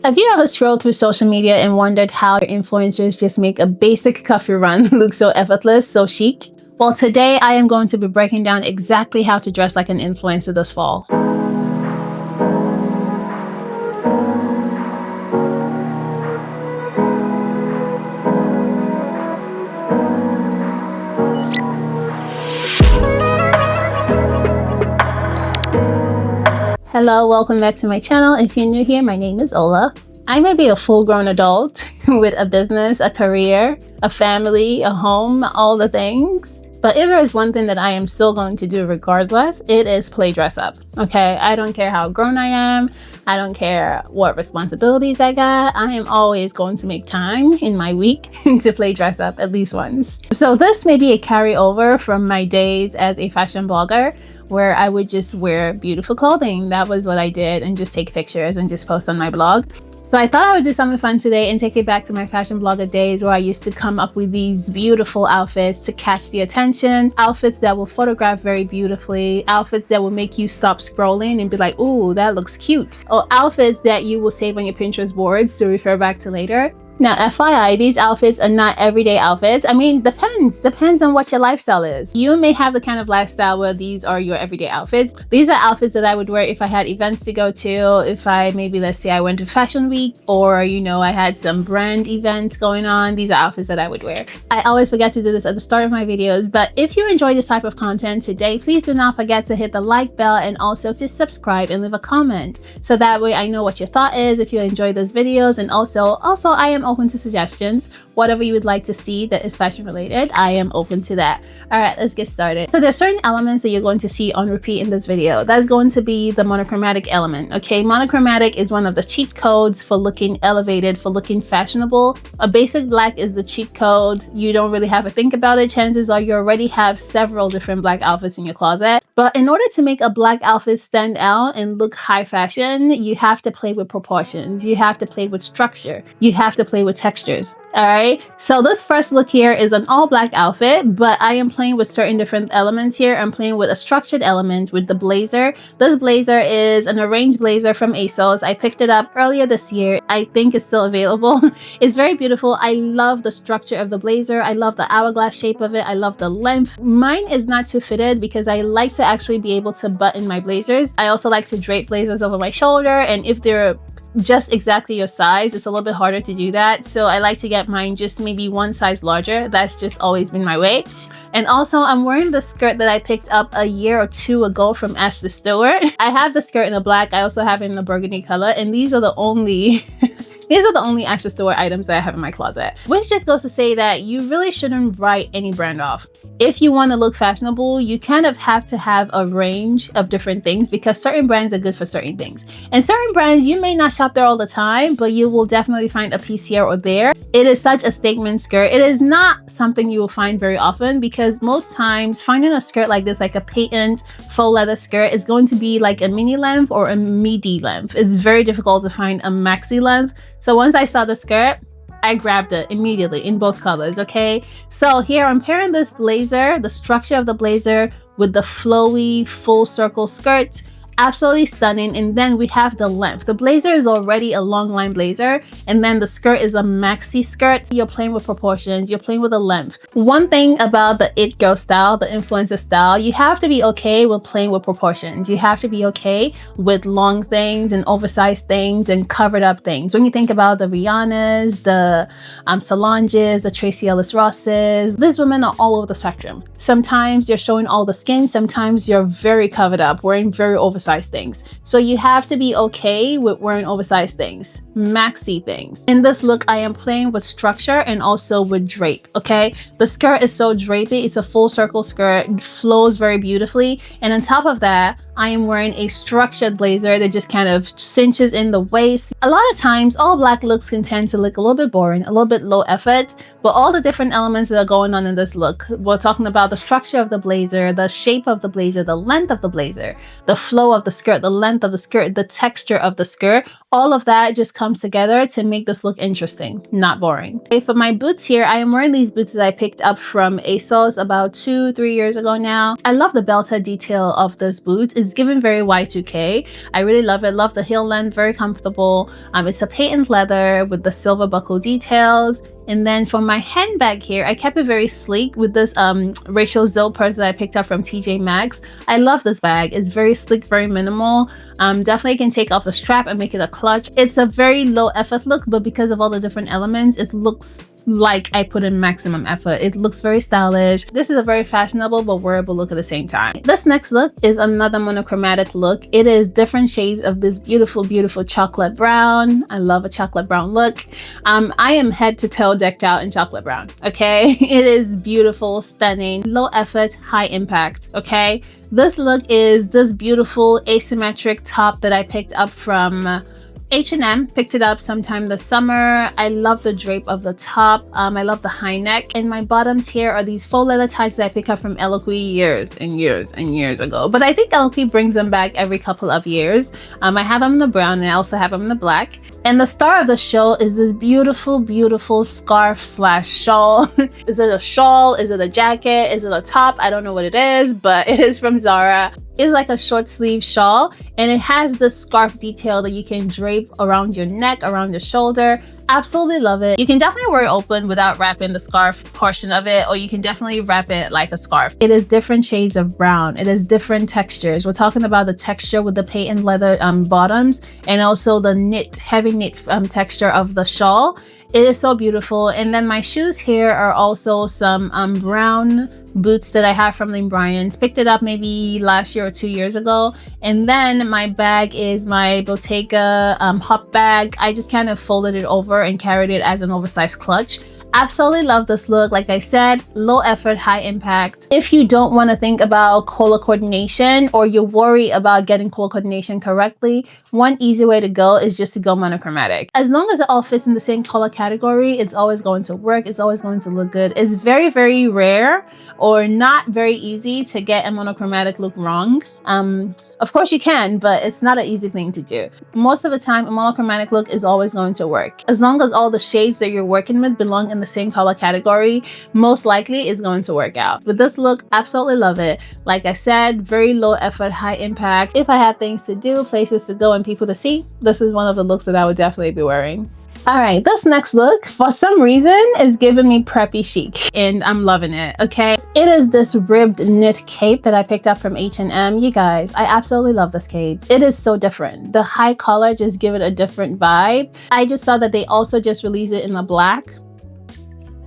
Have you ever scrolled through social media and wondered how influencers just make a basic coffee run look so effortless, so chic? Well, today I am going to be breaking down exactly how to dress like an influencer this fall. Hello, welcome back to my channel. If you're new here, my name is Ola. I may be a full-grown adult with a business, a career, a family, a home, all the things. But if there is one thing that I am still going to do regardless, it is play dress up. Okay, I don't care how grown I am. I don't care what responsibilities I got. I am always going to make time in my week to play dress up at least once. So this may be a carryover from my days as a fashion blogger, where I would just wear beautiful clothing. That was what I did, and just take pictures and just post on my blog. So I thought I would do something fun today and take it back to my fashion blogger days, where I used to come up with these beautiful outfits to catch the attention, outfits that will photograph very beautifully, outfits that will make you stop scrolling and be like, ooh, that looks cute, or outfits that you will save on your Pinterest boards to refer back to later. Now, FYI, these outfits are not everyday outfits. I mean, depends on what your lifestyle is. You may have the kind of lifestyle where these are your everyday outfits. These are outfits that I would wear if I had events to go to, if I maybe, let's say I went to Fashion Week, or, you know, I had some brand events going on. These are outfits that I would wear. I always forget to do this at the start of my videos, but if you enjoy this type of content today, please do not forget to hit the like bell and also to subscribe and leave a comment. So that way I know what your thought is if you enjoy those videos. And also I am open to suggestions. Whatever you would like to see that is fashion related, I am open to that. All right, let's get started. So there's certain elements that you're going to see on repeat in this video. That's going to be the monochromatic element. Okay, monochromatic is one of the cheat codes for looking elevated, for looking fashionable. A basic black is the cheat code. You don't really have to think about it. Chances are you already have several different black outfits in your closet. But in order to make a black outfit stand out and look high fashion, you have to play with proportions. You have to play with structure. You have to play with textures. All right, so this first look here is an all black outfit, but I am playing with certain different elements here. I'm playing with a structured element with the blazer. This blazer is an arranged blazer from ASOS. I picked it up earlier this year. I think it's still available. It's very beautiful. I love the structure of the blazer. I love the hourglass shape of it. I love the length. Mine is not too fitted because I like to actually be able to button my blazers. I also like to drape blazers over my shoulder, and if they're just exactly your size, it's a little bit harder to do that. So I like to get mine just maybe one size larger. That's just always been my way. And also, I'm wearing the skirt that I picked up a year or two ago from Ashley Stewart. I have the skirt in a black. I also have it in a burgundy color, and these are the only these are the only Ashley Stewart items that I have in my closet, which just goes to say that you really shouldn't write any brand off. If you want to look fashionable, you kind of have to have a range of different things, because certain brands are good for certain things. And certain brands, you may not shop there all the time, but you will definitely find a piece here or there. It is such a statement skirt. It is not something you will find very often, because most times finding a skirt like this, like a patent faux leather skirt, is going to be like a mini length or a midi length. It's very difficult to find a maxi length. So once I saw the skirt, I grabbed it immediately in both colors. Okay, so here I'm pairing this blazer, the structure of the blazer, with the flowy full circle skirt. Absolutely stunning. And then we have the length. The blazer is already a long line blazer, and then the skirt is a maxi skirt. You're playing with proportions, you're playing with the length. One thing about the it girl style, the influencer style, you have to be okay with playing with proportions. You have to be okay with long things and oversized things and covered up things. When you think about the Rihannas, the Solanges, the Tracee Ellis Rosses, these women are all over the spectrum. Sometimes you're showing all the skin, sometimes you're very covered up, wearing very oversized things. So you have to be okay with wearing oversized things, maxi things. In this look, I am playing with structure and also with drape. Okay, the skirt is so drapey. It's a full circle skirt. It flows very beautifully, and on top of that, I am wearing a structured blazer that just kind of cinches in the waist. A lot of times, all black looks can tend to look a little bit boring, a little bit low effort, but all the different elements that are going on in this look, we're talking about the structure of the blazer, the shape of the blazer, the length of the blazer, the flow of the skirt, the length of the skirt, the texture of the skirt. All of that just comes together to make this look interesting, not boring. Okay, for my boots here, I am wearing these boots that I picked up from ASOS about 2-3 years ago now. I love the belted detail of this boot. It's It's given very Y2K. I really love it. Love the heel length, very comfortable. It's a patent leather with the silver buckle details. And then for my handbag here, I kept it very sleek with this Rachel Zoe purse that I picked up from TJ Maxx. I love this bag. It's very sleek, very minimal. Definitely can take off the strap and make it a clutch. It's a very low effort look, but because of all the different elements, it looks like I put in maximum effort. It looks very stylish. This is a very fashionable but wearable look at the same time. This next look is another monochromatic look. It is different shades of this beautiful, beautiful chocolate brown. I love a chocolate brown look. I am head to toe decked out in chocolate brown, okay? It is beautiful, stunning, low effort, high impact, okay? This look is this beautiful asymmetric top that I picked up from H&M. Picked it up sometime this summer. I love the drape of the top. I love the high neck. And my bottoms here are these faux leather tights that I picked up from Eloquii years and years and years ago. But I think Eloquii brings them back every couple of years. I have them in the brown and I also have them in the black. And the star of the show is this beautiful, beautiful scarf slash shawl. Is it a shawl? Is it a jacket? Is it a top? I don't know what it is, but it is from Zara. It's like a short sleeve shawl and it has this scarf detail that you can drape around your neck, around your shoulder. Absolutely love it. You can definitely wear it open without wrapping the scarf portion of it, or you can definitely wrap it like a scarf. It is different shades of brown. It is different textures. We're talking about the texture with the patent leather bottoms and also the knit, heavy knit texture of the shawl. It is so beautiful. And then my shoes here are also some brown boots that I have from Lane Bryant's. Picked it up maybe last year or 2 years ago. And then my bag is my Bottega hop bag. I just kind of folded it over and carried it as an oversized clutch. Absolutely love this look. Like I said, low effort, high impact. If you don't want to think about color coordination or you worry about getting color coordination correctly, one easy way to go is just to go monochromatic. As long as it all fits in the same color category, it's always going to work. It's always going to look good. It's very, very rare or not very easy to get a monochromatic look wrong. Of course you can, but it's not an easy thing to do. Most of the time, a monochromatic look is always going to work. As long as all the shades that you're working with belong in the same color category, most likely it's going to work out. With this look, absolutely love it. Like I said, very low effort, high impact. If I had things to do, places to go, and people to see, this is one of the looks that I would definitely be wearing. All right, this next look, for some reason, is giving me preppy chic, and I'm loving it, okay? It is this ribbed knit cape that I picked up from H&M. You guys, I absolutely love this cape. It is so different. The high collar just give it a different vibe. I just saw that they also just released it in the black.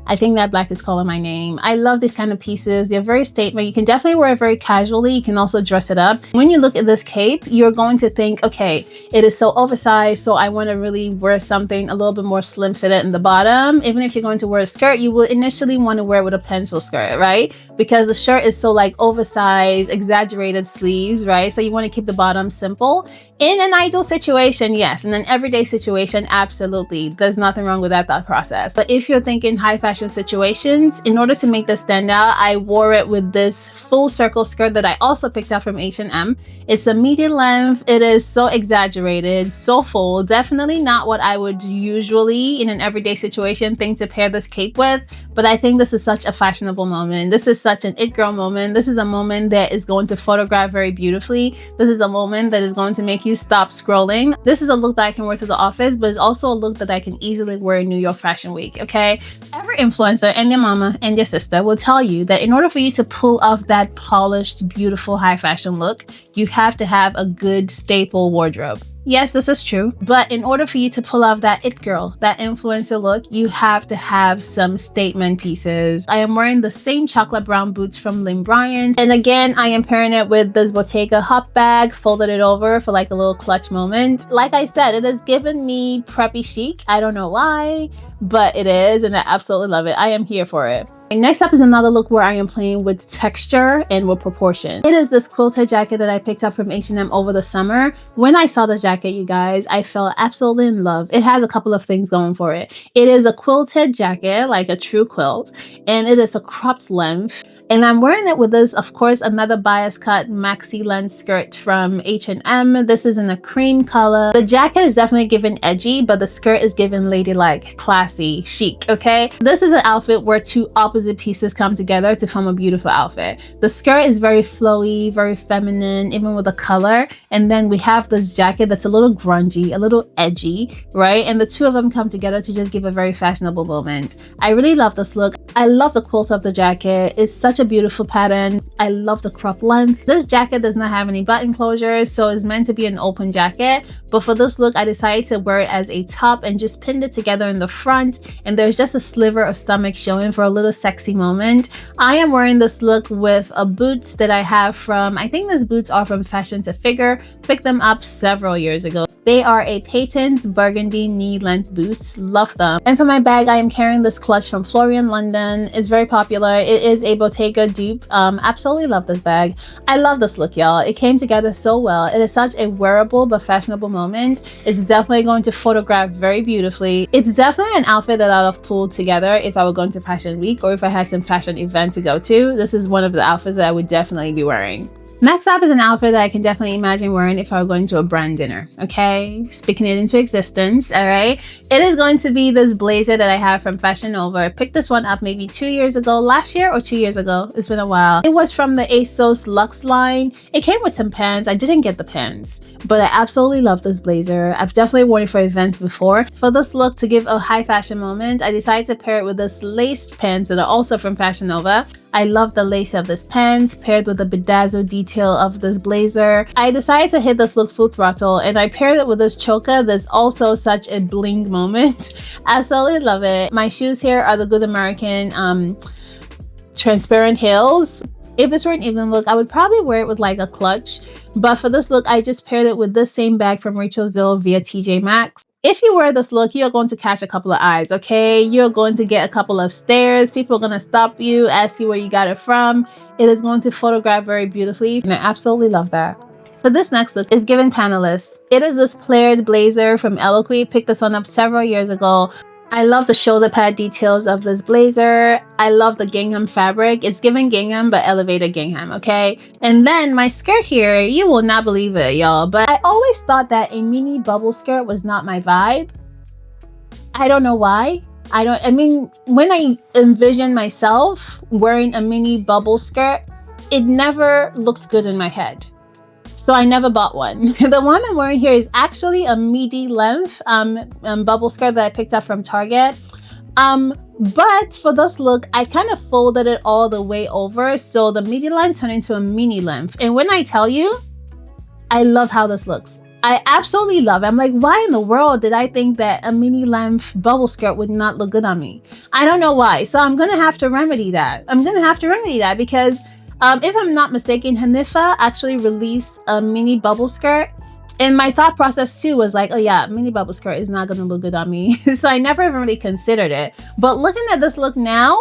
I think that black is calling my name. I love these kind of pieces. They're very statement. You can definitely wear it very casually. You can also dress it up. When you look at this cape, you're going to think, okay, it is so oversized, so I want to really wear something a little bit more slim fitted in the bottom. Even if you're going to wear a skirt, you will initially want to wear it with a pencil skirt, right? Because the shirt is so like oversized, exaggerated sleeves, right? So you want to keep the bottom simple. In an ideal situation, yes. In an everyday situation, absolutely. There's nothing wrong with that thought process. But if you're thinking high fashion situations, in order to make this stand out, I wore it with this full circle skirt that I also picked up from H&M. It's a medium length. It is so exaggerated, so full. Definitely not what I would usually in an everyday situation think to pair this cape with. But I think this is such a fashionable moment. This is such an it girl moment. This is a moment that is going to photograph very beautifully. This is a moment that is going to make you stop scrolling. This is a look that I can wear to the office, but it's also a look that I can easily wear in New York Fashion Week, okay? Every influencer and their mama and their sister will tell you that in order for you to pull off that polished, beautiful high fashion look, you have to have a good staple wardrobe. Yes, this is true. But in order for you to pull off that it girl, that influencer look, you have to have some statement pieces. I am wearing the same chocolate brown boots from Lane Bryant's. And again, I am pairing it with this Bottega hop bag, folded it over for like a little clutch moment. Like I said, it has given me preppy chic. I don't know why, but it is, and I absolutely love it. I am here for it. Next up is another look where I am playing with texture and with proportion. It is this quilted jacket that I picked up from H&M over the summer. When I saw this jacket, you guys, I fell absolutely in love. It has a couple of things going for it. It is a quilted jacket, like a true quilt, and it is a cropped length. And I'm wearing it with this, of course, another bias cut maxi length skirt from H&M. This is in a cream color. The jacket is definitely given edgy, but the skirt is given ladylike, classy, chic, okay? This is an outfit where two opposite pieces come together to form a beautiful outfit. The skirt is very flowy, very feminine, even with the color. And then we have this jacket that's a little grungy, a little edgy, right? And the two of them come together to just give a very fashionable moment. I really love this look. I love the quilt of the jacket. It's such a beautiful pattern. I love the crop length. This jacket does not have any button closures, so it's meant to be an open jacket. But for this look, I decided to wear it as a top and just pinned it together in the front. And there's just a sliver of stomach showing for a little sexy moment. I am wearing this look with a boots that I have from, I think these boots are from Fashion to Figure. Picked them up several years ago. They are a patent burgundy knee-length boots. Love them. And for my bag, I am carrying this clutch from Florian London. It's very popular. It is a Bottega dupe. Absolutely love this bag. I love this look, y'all. It came together so well. It is such a wearable but fashionable moment. It's definitely going to photograph very beautifully. It's definitely an outfit that I'd have pulled together if I were going to Fashion Week or if I had some fashion event to go to. This is one of the outfits that I would definitely be wearing. Next up is an outfit that I can definitely imagine wearing if I were going to a brand dinner, okay? Speaking it into existence, all right? It is going to be this blazer that I have from Fashion Nova. I picked this one up maybe 2 years ago, last year or 2 years ago. It's been a while. It was from the ASOS Luxe line. It came with some pants. I didn't get the pants, but I absolutely love this blazer. I've definitely worn it for events before. For this look, to give a high fashion moment, I decided to pair it with this laced pants that are also from Fashion Nova. I love the lace of this pants paired with the bedazzled detail of this blazer. I decided to hit this look full throttle and I paired it with this choker that's also such a bling moment. I absolutely love it. My shoes here are the Good American transparent heels. If this were an evening look, I would probably wear it with like a clutch. But for this look, I just paired it with this same bag from Rachel Zill via TJ Maxx. If you wear this look, you're going to catch a couple of eyes, okay? You're going to get a couple of stares. People are going to stop you, ask you where you got it from. It is going to photograph very beautifully, and I absolutely love that. For this next look, is given panelist. It is this flared blazer from Eloquy. Picked this one up several years ago. I love the shoulder pad details of this blazer. I love the gingham fabric. It's given gingham, but elevated gingham, okay? And then my skirt here, you will not believe it, y'all, but I always thought that a mini bubble skirt was not my vibe. I don't know why. I mean, when I envision myself wearing a mini bubble skirt, it never looked good in my head. So I never bought one. The one I'm wearing here is actually a midi length bubble skirt that I picked up from Target. But for this look, I kind of folded it all the way over. So the midi length turned into a mini length. And when I tell you, I love how this looks. I absolutely love it. I'm like, why in the world did I think that a mini length bubble skirt would not look good on me? I don't know why. So I'm going to have to remedy that. Because if I'm not mistaken, Hanifa actually released a mini bubble skirt. And my thought process too was like, oh yeah, mini bubble skirt is not going to look good on me. So I never even really considered it. But looking at this look now,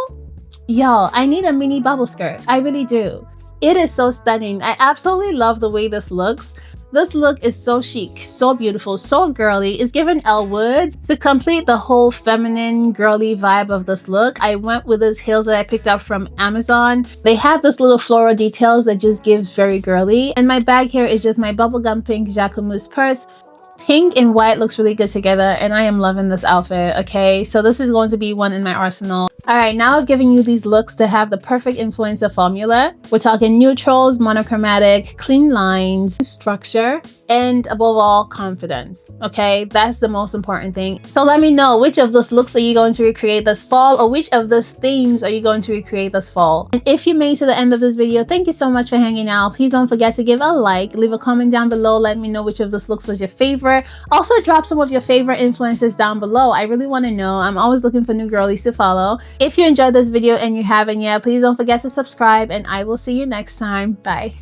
y'all, I need a mini bubble skirt. I really do. It is so stunning. I absolutely love the way this looks. This look is so chic, so beautiful, so girly. It's given Elle Woods. To complete the whole feminine, girly vibe of this look, I went with these heels that I picked up from Amazon. They have this little floral details that just gives very girly. And my bag here is just my bubblegum pink Jacquemus purse. Pink and white looks really good together, and I am loving this outfit, okay? So this is going to be one in my arsenal. All right, now I've given you these looks that have the perfect influencer formula. We're talking neutrals, monochromatic, clean lines, structure, and above all, confidence, okay? That's the most important thing. So let me know, which of those looks are you going to recreate this fall, or which of those themes are you going to recreate this fall? And if you made it to the end of this video, thank you so much for hanging out. Please don't forget to give a like, leave a comment down below, let me know which of those looks was your favorite. Also, drop some of your favorite influencers down below. I really want to know. I'm always looking for new girlies to follow. If you enjoyed this video and you haven't yet, please don't forget to subscribe, and I will see you next time. Bye.